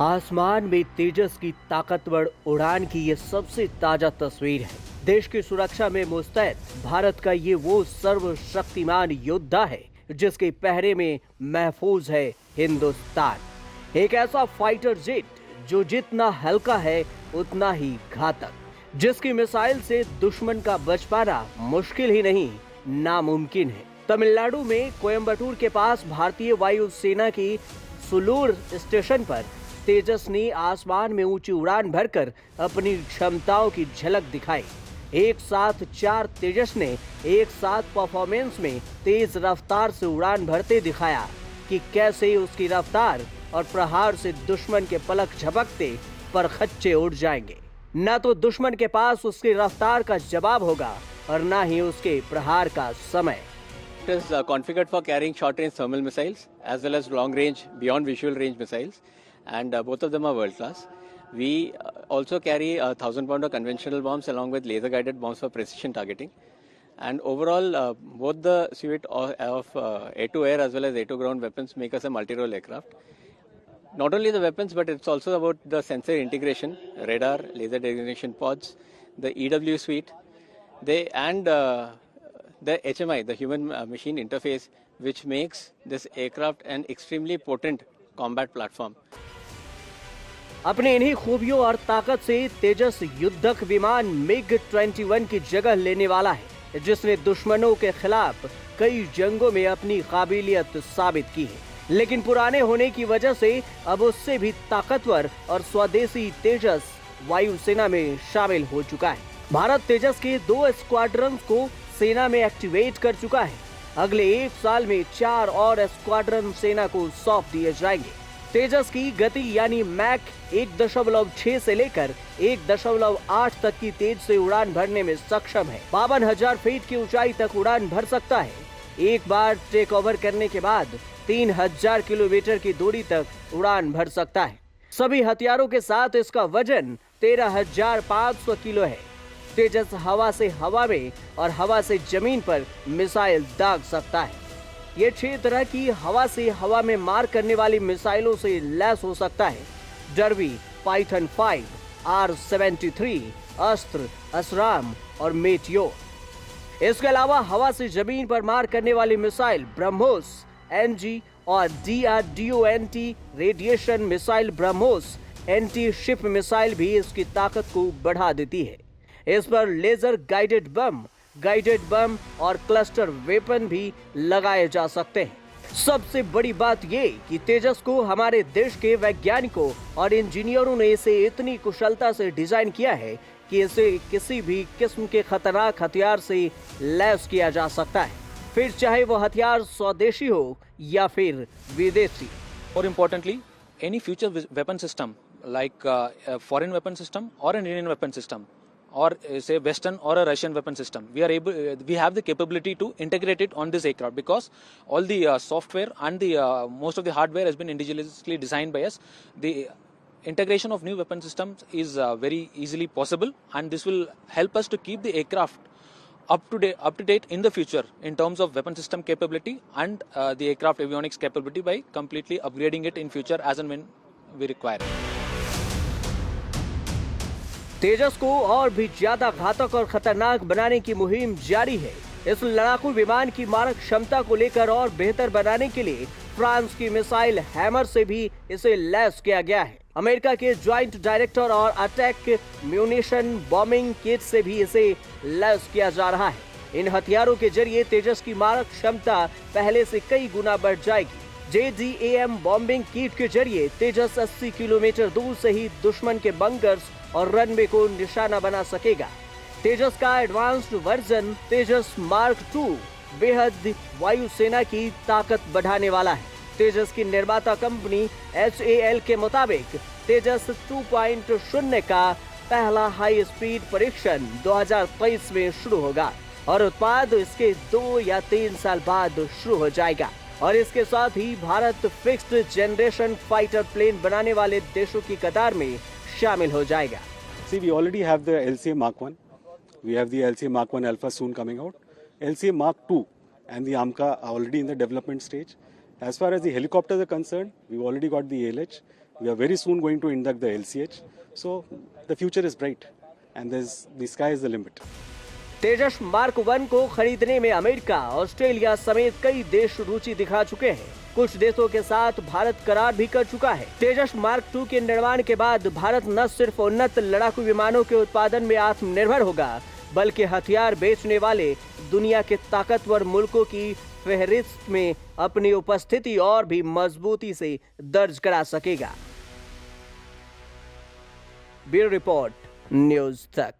आसमान में तेजस की ताकतवर उड़ान की ये सबसे ताजा तस्वीर है। देश की सुरक्षा में मुस्तैद भारत का ये वो सर्वशक्तिमान योद्धा है जिसके पहरे में महफूज है हिंदुस्तान। एक ऐसा फाइटर जेट जो जितना हल्का है उतना ही घातक, जिसकी मिसाइल से दुश्मन का बच पाना मुश्किल ही नहीं नामुमकिन है। तमिलनाडु में कोयम्बटूर के पास भारतीय वायुसेना की सुलूर स्टेशन पर तेजस ने आसमान में ऊंची उड़ान भरकर अपनी क्षमताओं की झलक दिखाई। एक साथ 4 तेजस ने एक साथ परफॉर्मेंस में तेज रफ्तार से उड़ान भरते दिखाया कि कैसे उसकी रफ्तार और प्रहार से दुश्मन के पलक झपकते पर खच्चे उड़ जाएंगे। न तो दुश्मन के पास उसकी रफ्तार का जवाब होगा और न ही उसके प्रहार का समय। It is configured for carrying short-range thermal missiles as well as long-range, beyond visual range missiles, and both of them are world-class. We also carry 1,000-pounder conventional bombs along with laser-guided bombs for precision targeting. And overall, both the suite of air-to-air as well as air-to-ground weapons make us a multi-role aircraft. Not only the weapons, but it's also about the sensor integration, radar, laser designation pods, the EW suite, the HMI, the human machine interface, which makes this aircraft an extremely potent combat platform. अपने इन्हीं खूबियों और ताकत से तेजस युद्धक विमान MiG-21 की जगह लेने वाला है, जिसने दुश्मनों के खिलाफ कई जंगों में अपनी काबिलियत साबित की है। लेकिन पुराने होने की वजह से अब उससे भी ताकतवर और स्वदेशी तेजस वायुसेना में शामिल हो चुका है। भारत तेजस के 2 स्क्वाड्रन को सेना में एक्टिवेट कर चुका है। अगले 1 साल में 4 और स्क्वाड्रन सेना को सौंप दिए जाएंगे। तेजस की गति यानी मैक 1.6 से लेकर 1.8 तक की तेज से उड़ान भरने में सक्षम है। 52,000 फीट की ऊंचाई तक उड़ान भर सकता है। एक बार टेक ओवर करने के बाद 3,000 किलोमीटर की दूरी तक उड़ान भर सकता है। सभी हथियारों के साथ इसका वजन 13,500 किलो है। तेजस हवा से हवा में और हवा से जमीन पर मिसाइल दाग सकता है। ये 6 तरह की हवा से हवा में मार करने वाली मिसाइलों से लैस हो सकता है। डर्बी, पाइथन 5, R-73, अस्त्र, असराम और मेटियोर। इसके अलावा हवा से जमीन पर मार करने वाली मिसाइल ब्रह्मोस, NG और DRDO anti radiation missile BrahMos anti ship missile भी इसकी ताकत को बढ़ा देती है। इस पर लेजर गाइडेड बम और क्लस्टर वेपन भी लगाए जा सकते हैं। सबसे बड़ी बात ये कि तेजस को हमारे देश के वैज्ञानिकों और इंजीनियरों ने इसे इतनी कुशलता से डिजाइन किया है कि इसे किसी भी किस्म के खतरनाक हथियार से लैस किया जा सकता है, फिर चाहे वो हथियार स्वदेशी हो या फिर विदेशी। More importantly, any future weapon system like a foreign weapon system or an Indian weapon system, or say Western or a Russian weapon system, we have the capability to integrate it on this aircraft because all the software and the most of the hardware has been indigenously designed by us. The integration of new weapon systems is very easily possible, and this will help us to keep the aircraft up to date in the future in terms of weapon system capability and the aircraft avionics capability by completely upgrading it in future as and when we require it. तेजस को और भी ज्यादा घातक और खतरनाक बनाने की मुहिम जारी है। इस लड़ाकू विमान की मारक क्षमता को लेकर और बेहतर बनाने के लिए फ्रांस की मिसाइल हैमर से भी इसे लैस किया गया है। अमेरिका के ज्वाइंट डायरेक्टर और अटैक म्यूनिशन बॉम्बिंग किट से भी इसे लैस किया जा रहा है। इन हथियारों के जरिए तेजस की मारक क्षमता पहले से कई गुना बढ़ जाएगी। JDAM बॉम्बिंग किट के जरिए तेजस 80 किलोमीटर दूर से ही दुश्मन के बंकर्स और रनवे को निशाना बना सकेगा। तेजस का एडवांस्ड वर्जन तेजस मार्क 2 बेहद वायुसेना की ताकत बढ़ाने वाला है। तेजस की निर्माता कंपनी HAL के मुताबिक तेजस 2.0 का पहला हाई स्पीड परीक्षण 2023 में शुरू होगा और उत्पाद इसके 2 या 3 साल बाद शुरू हो जाएगा। और इसके साथ ही Bharat sixth generation fighter plane बनाने वाले देशों की कतार में शामिल हो जाएगा। See, we already have the LCA Mark 1. We have the LCA Mark 1 Alpha soon coming out. LCA Mark 2 and the AMCA are already in the development stage. As far as the helicopters are concerned, we've already got the ALH. We are very soon going to induct the LCH. So the future is bright, and the sky is the limit. Tejas mark 1 को खरीदने में America, Australia समेत कई देश रुचि दिखा चुके हैं। कुछ देशों के साथ भारत करार भी कर चुका है। तेजस मार्क 2 के निर्माण के बाद भारत न सिर्फ उन्नत लड़ाकू विमानों के उत्पादन में आत्मनिर्भर होगा, बल्कि हथियार बेचने वाले दुनिया के ताकतवर मुल्कों की फहरिस्त में अपनी उपस्थिति और भी मजबूती से दर्ज करा सकेगा। ब्यूरो रिपोर्ट, न्यूज़ तक।